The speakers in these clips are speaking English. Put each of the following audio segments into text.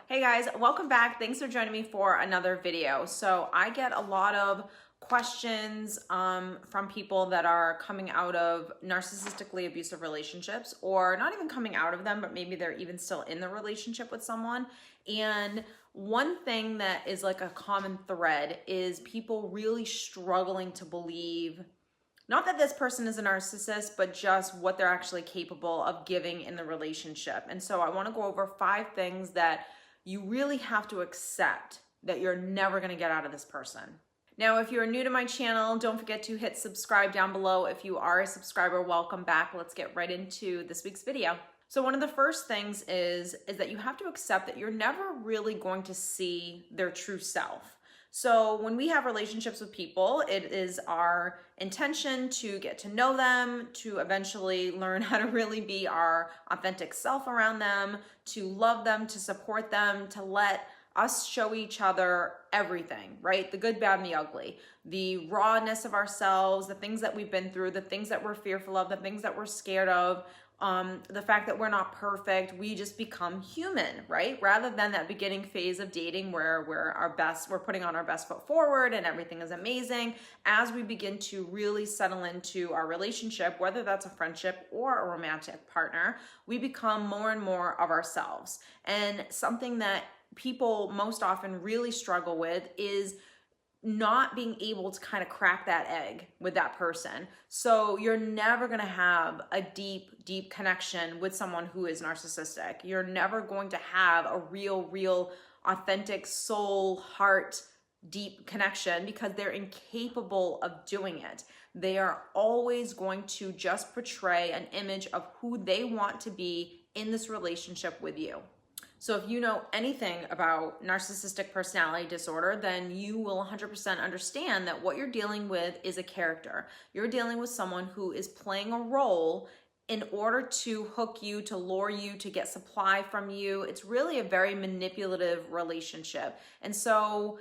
Hey guys, welcome back. Thanks for joining me for another video. So I get a lot of questions from people that are coming out of narcissistically abusive relationships, or not even coming out of them, but maybe they're even still in the relationship with someone. And one thing that is like a common thread is people really struggling to believe not that this person is a narcissist, but just what they're actually capable of giving in the relationship. And so I want to go over 5 things that you really have to accept that you're never going to get out of this person. Now, if you're new to my channel, don't forget to hit subscribe down below. If you are a subscriber, welcome back. Let's get right into this week's video. So one of the first things is that you have to accept that you're never really going to see their true self. So when we have relationships with people, it is our intention to get to know them, to eventually learn how to really be our authentic self around them, to love them, to support them, to let us show each other everything, right? The good, bad, and the ugly, the rawness of ourselves, the things that we've been through, the things that we're fearful of, the things that we're scared of, the fact that we're not perfect. We just become human, right? Rather than that beginning phase of dating where we're putting on our best foot forward and everything is amazing. As we begin to really settle into our relationship, whether that's a friendship or a romantic partner, we become more and more of ourselves. And something that people most often really struggle with is not being able to kind of crack that egg with that person. So you're never going to have a deep connection with someone who is narcissistic. You're never going to have a real authentic soul, heart, deep connection because they're incapable of doing it. They are always going to just portray an image of who they want to be in this relationship with you. So if you know anything about narcissistic personality disorder, then you will 100% understand that what you're dealing with is a character. You're dealing with someone who is playing a role in order to hook you, to lure you, to get supply from you. It's really a very manipulative relationship. And so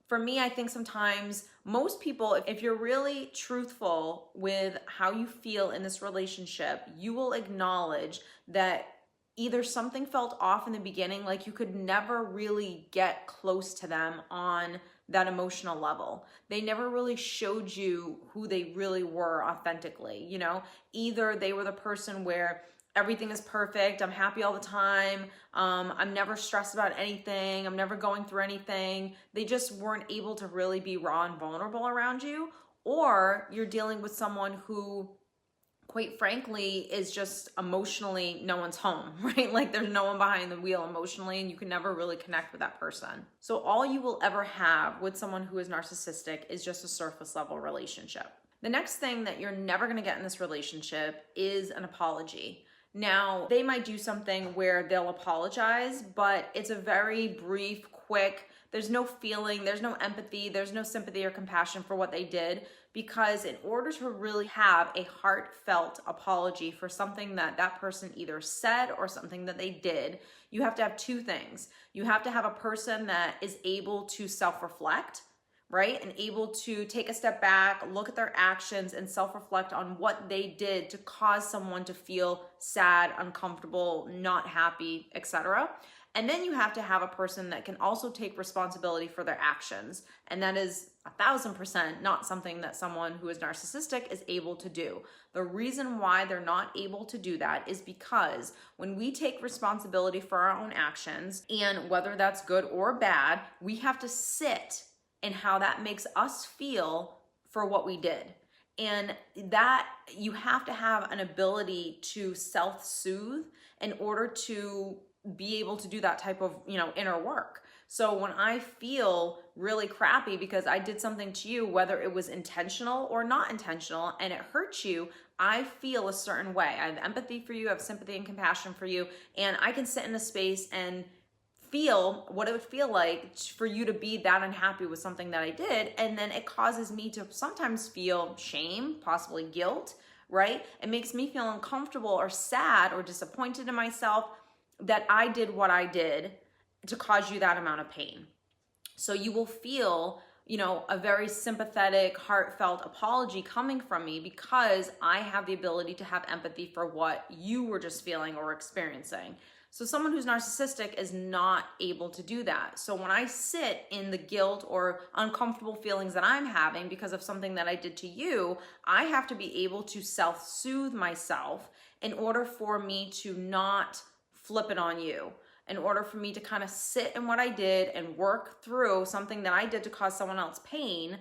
for me, I think sometimes most people, if you're really truthful with how you feel in this relationship, you will acknowledge that either something felt off in the beginning, like you could never really get close to them on that emotional level. They never really showed you who they really were authentically, you know? Either they were the person where everything is perfect, I'm happy all the time, I'm never stressed about anything, I'm never going through anything. They just weren't able to really be raw and vulnerable around you. Or you're dealing with someone who, quite frankly, is just emotionally no one's home, right? Like there's no one behind the wheel emotionally, and you can never really connect with that person. So all you will ever have with someone who is narcissistic is just a surface level relationship. The next thing that you're never going to get in this relationship is an apology. Now, they might do something where they'll apologize, but it's a very brief, quick, there's no feeling, there's no empathy, there's no sympathy or compassion for what they did. Because in order to really have a heartfelt apology for something that that person either said or something that they did, you have to have 2 things. You have to have a person that is able to self-reflect, right? And able to take a step back, look at their actions and self-reflect on what they did to cause someone to feel sad, uncomfortable, not happy, etc. And then you have to have a person that can also take responsibility for their actions. And that is 1000% not something that someone who is narcissistic is able to do. The reason why they're not able to do that is because when we take responsibility for our own actions, and whether that's good or bad, we have to sit in how that makes us feel for what we did. And that you have to have an ability to self-soothe in order to be able to do that type of, inner work. So when I feel really crappy because I did something to you, whether it was intentional or not intentional, and it hurts you, I feel a certain way. I have empathy for you, I have sympathy and compassion for you, and I can sit in a space and feel what it would feel like for you to be that unhappy with something that I did. And then it causes me to sometimes feel shame, possibly guilt, right? It makes me feel uncomfortable or sad or disappointed in myself that I did what I did to cause you that amount of pain. So you will feel, a very sympathetic, heartfelt apology coming from me because I have the ability to have empathy for what you were just feeling or experiencing. So someone who's narcissistic is not able to do that. So when I sit in the guilt or uncomfortable feelings that I'm having because of something that I did to you, I have to be able to self-soothe myself in order for me to not flip it on you, in order for me to kind of sit in what I did and work through something that I did to cause someone else pain,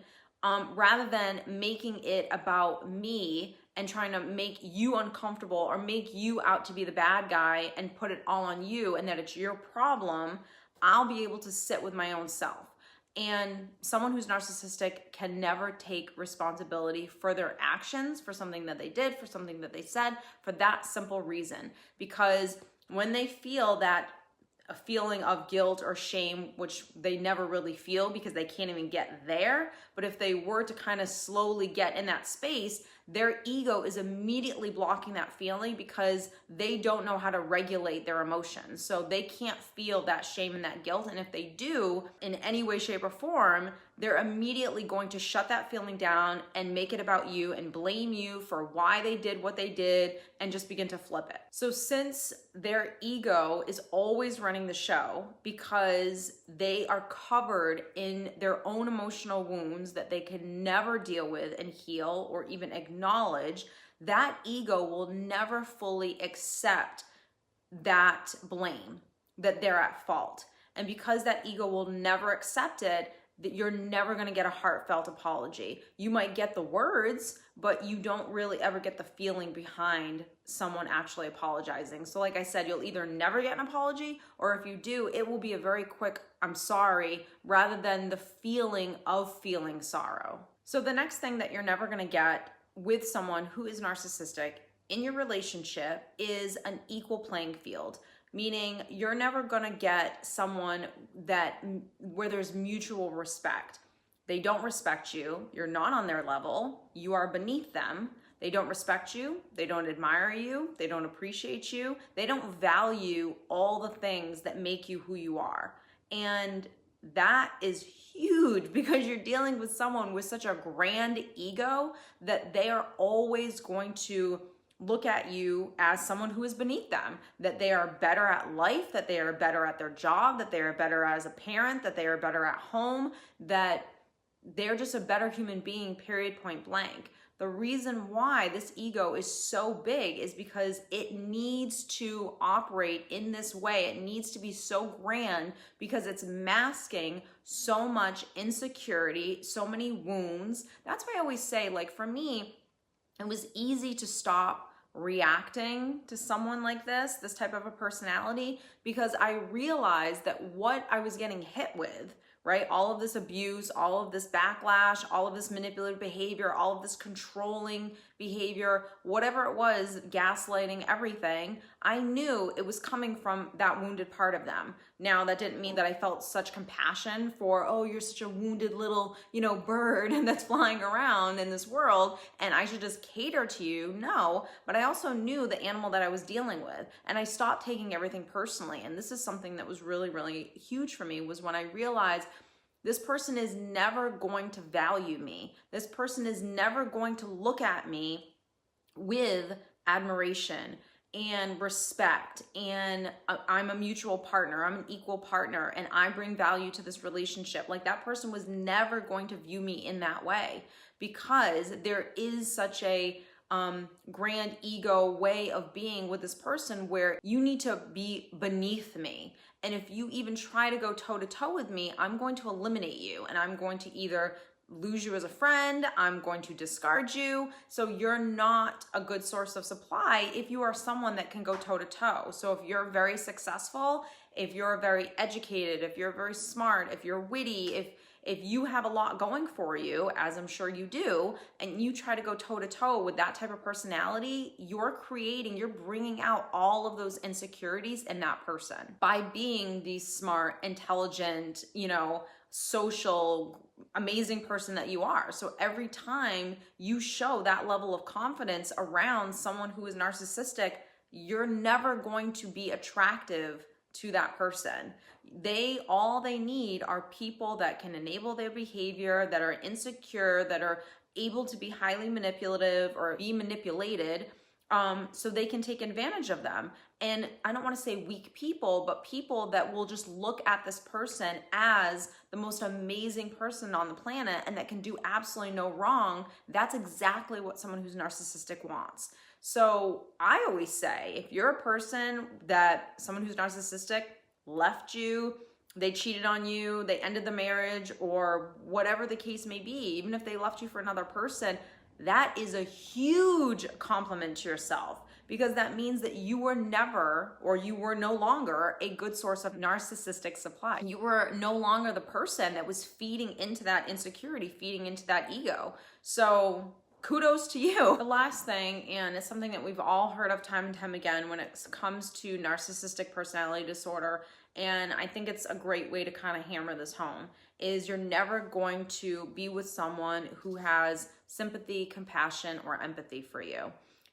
rather than making it about me and trying to make you uncomfortable or make you out to be the bad guy and put it all on you and that it's your problem. I'll be able to sit with my own self. And someone who's narcissistic can never take responsibility for their actions, for something that they did, for something that they said, for that simple reason. Because when they feel that a feeling of guilt or shame, which they never really feel because they can't even get there, but if they were to kind of slowly get in that space, their ego is immediately blocking that feeling because they don't know how to regulate their emotions. So they can't feel that shame and that guilt. And if they do in any way, shape, or form, they're immediately going to shut that feeling down and make it about you and blame you for why they did what they did and just begin to flip it. So since their ego is always running the show because they are covered in their own emotional wounds that they can never deal with and heal or even acknowledge, that ego will never fully accept that blame, that they're at fault. And because that ego will never accept it, that you're never going to get a heartfelt apology. You might get the words, but you don't really ever get the feeling behind someone actually apologizing. So like I said, you'll either never get an apology, or if you do, it will be a very quick, I'm sorry, rather than the feeling of feeling sorrow. So the next thing that you're never going to get with someone who is narcissistic in your relationship is an equal playing field. Meaning you're never gonna get someone where there's mutual respect. They don't respect you, you're not on their level, you are beneath them. They don't respect you, they don't admire you, they don't appreciate you, they don't value all the things that make you who you are. And that is huge because you're dealing with someone with such a grand ego that they are always going to look at you as someone who is beneath them, that they are better at life, that they are better at their job, that they are better as a parent, that they are better at home, that they're just a better human being, period, point blank. The reason why this ego is so big is because it needs to operate in this way. It needs to be so grand because it's masking so much insecurity, so many wounds. That's why I always say, like, for me, it was easy to stop reacting to someone like this type of a personality, because I realized that what I was getting hit with, right? All of this abuse, all of this backlash, all of this manipulative behavior, all of this controlling behavior, whatever it was, gaslighting, everything, I knew it was coming from that wounded part of them. Now, that didn't mean that I felt such compassion for, oh, you're such a wounded little, bird that's flying around in this world and I should just cater to you. No, but I also knew the animal that I was dealing with, and I stopped taking everything personally. And this is something that was really, really huge for me, was when I realized this person is never going to value me. This person is never going to look at me with admiration and respect, and I'm a mutual partner, I'm an equal partner, and I bring value to this relationship. Like, that person was never going to view me in that way, because there is such a grand ego way of being with this person where you need to be beneath me. And if you even try to go toe to toe with me, I'm going to eliminate you, and I'm going to either lose you as a friend, I'm going to discard you. So you're not a good source of supply if you are someone that can go toe to toe. So if you're very successful, if you're very educated, if you're very smart, if you're witty, if you have a lot going for you, as I'm sure you do, and you try to go toe to toe with that type of personality, you're bringing out all of those insecurities in that person by being the smart, intelligent, social, amazing person that you are. So every time you show that level of confidence around someone who is narcissistic, you're never going to be attractive to that person. All they need are people that can enable their behavior, that are insecure, that are able to be highly manipulative or be manipulated, so they can take advantage of them. And I don't want to say weak people, but people that will just look at this person as the most amazing person on the planet and that can do absolutely no wrong. That's exactly what someone who's narcissistic wants. So I always say, if you're a person that someone who's narcissistic left you, they cheated on you, they ended the marriage, or whatever the case may be, even if they left you for another person, that is a huge compliment to yourself, because that means that you were never, or you were no longer, a good source of narcissistic supply. You were no longer the person that was feeding into that insecurity, feeding into that ego. So kudos to you. The last thing, and it's something that we've all heard of time and time again when it comes to narcissistic personality disorder, and I think it's a great way to kind of hammer this home, is you're never going to be with someone who has sympathy, compassion, or empathy for you.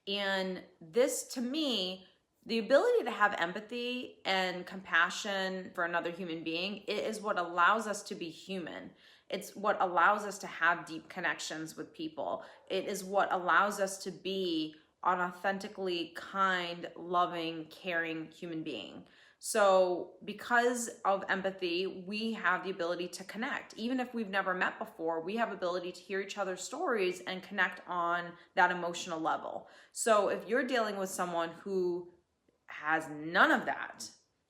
And this, to me, the ability to have empathy and compassion for another human being, it is what allows us to be human. It's what allows us to have deep connections with people. It is what allows us to be an authentically kind, loving, caring human being. So because of empathy, we have the ability to connect. Even if we've never met before, we have ability to hear each other's stories and connect on that emotional level. So if you're dealing with someone who has none of that,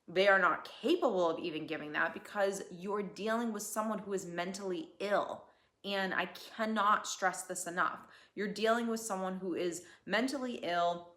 they are not capable of even giving that, because you're dealing with someone who is mentally ill. And I cannot stress this enough. You're dealing with someone who is mentally ill,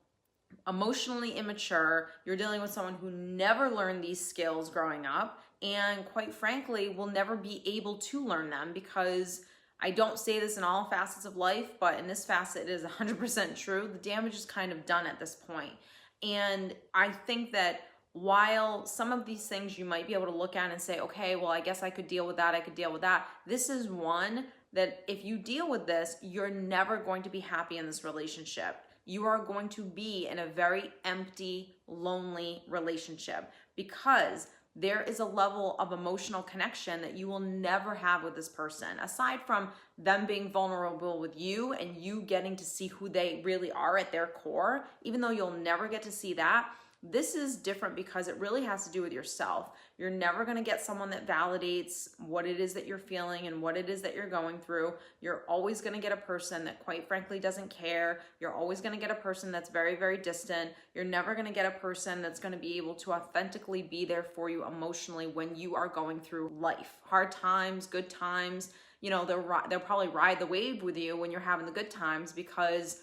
emotionally immature. You're dealing with someone who never learned these skills growing up, and quite frankly will never be able to learn them, because I don't say this in all facets of life, but in this facet it is 100% true. The damage is kind of done at this point. And I think that while some of these things you might be able to look at and say, okay, well, I guess I could deal with that, I could deal with that. This is one that if you deal with this, you're never going to be happy in this relationship. You are going to be in a very empty, lonely relationship, because there is a level of emotional connection that you will never have with this person. Aside from them being vulnerable with you and you getting to see who they really are at their core, even though you'll never get to see that, this is different because it really has to do with yourself. You're never going to get someone that validates what it is that you're feeling and what it is that you're going through. You're always going to get a person that quite frankly doesn't care. You're always going to get a person that's very, very distant. You're never going to get a person that's going to be able to authentically be there for you emotionally when you are going through life. Hard times, good times, you know, they'll probably ride the wave with you when you're having the good times, because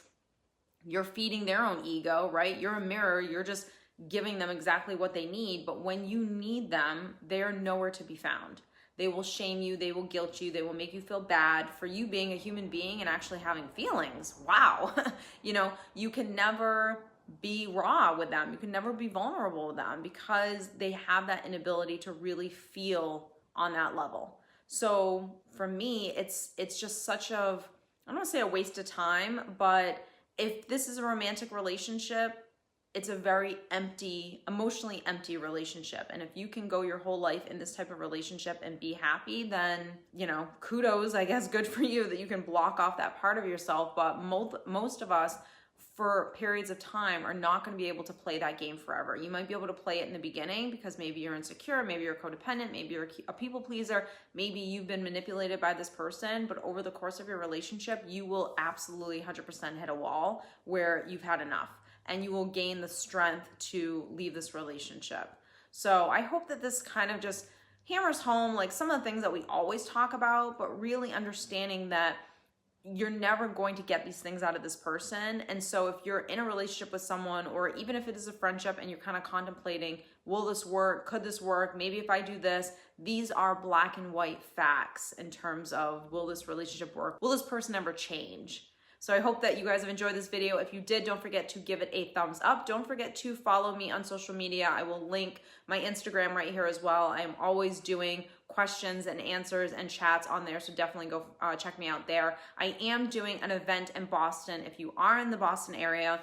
you're feeding their own ego, right? You're a mirror. You're just giving them exactly what they need. But when you need them, they're nowhere to be found. They will shame you. They will guilt you. They will make you feel bad for you being a human being and actually having feelings. Wow. You know, you can never be raw with them. You can never be vulnerable with them, because they have that inability to really feel on that level. So for me, it's just such a, I don't want to say a waste of time, but if this is a romantic relationship, it's a very empty, emotionally empty relationship. And if you can go your whole life in this type of relationship and be happy, then, you know, kudos, I guess, good for you that you can block off that part of yourself. But most of us, for periods of time, are not going to be able to play that game forever. You might be able to play it in the beginning because maybe you're insecure, maybe you're codependent, maybe you're a people pleaser, maybe you've been manipulated by this person, but over the course of your relationship, you will absolutely 100% hit a wall where you've had enough, and you will gain the strength to leave this relationship. So I hope that this kind of just hammers home like some of the things that we always talk about, but really understanding that you're never going to get these things out of this person. And so if you're in a relationship with someone, or even if it is a friendship and you're kind of contemplating, will this work? Could this work? Maybe if I do this, these are black and white facts in terms of, will this relationship work? Will this person ever change? So I hope that you guys have enjoyed this video. If you did, don't forget to give it a thumbs up. Don't forget to follow me on social media. I will link my Instagram right here as well. I am always doing questions and answers and chats on there, so definitely go check me out there. I am doing an event in Boston. If you are in the Boston area,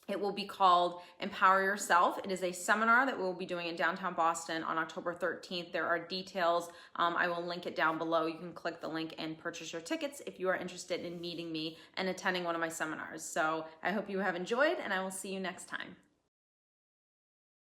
It will be called Empower Yourself. It is a seminar that we'll be doing in downtown Boston on October 13th. There are details. I will link it down below. You can click the link and purchase your tickets if you are interested in meeting me and attending one of my seminars. So I hope you have enjoyed, and I will see you next time.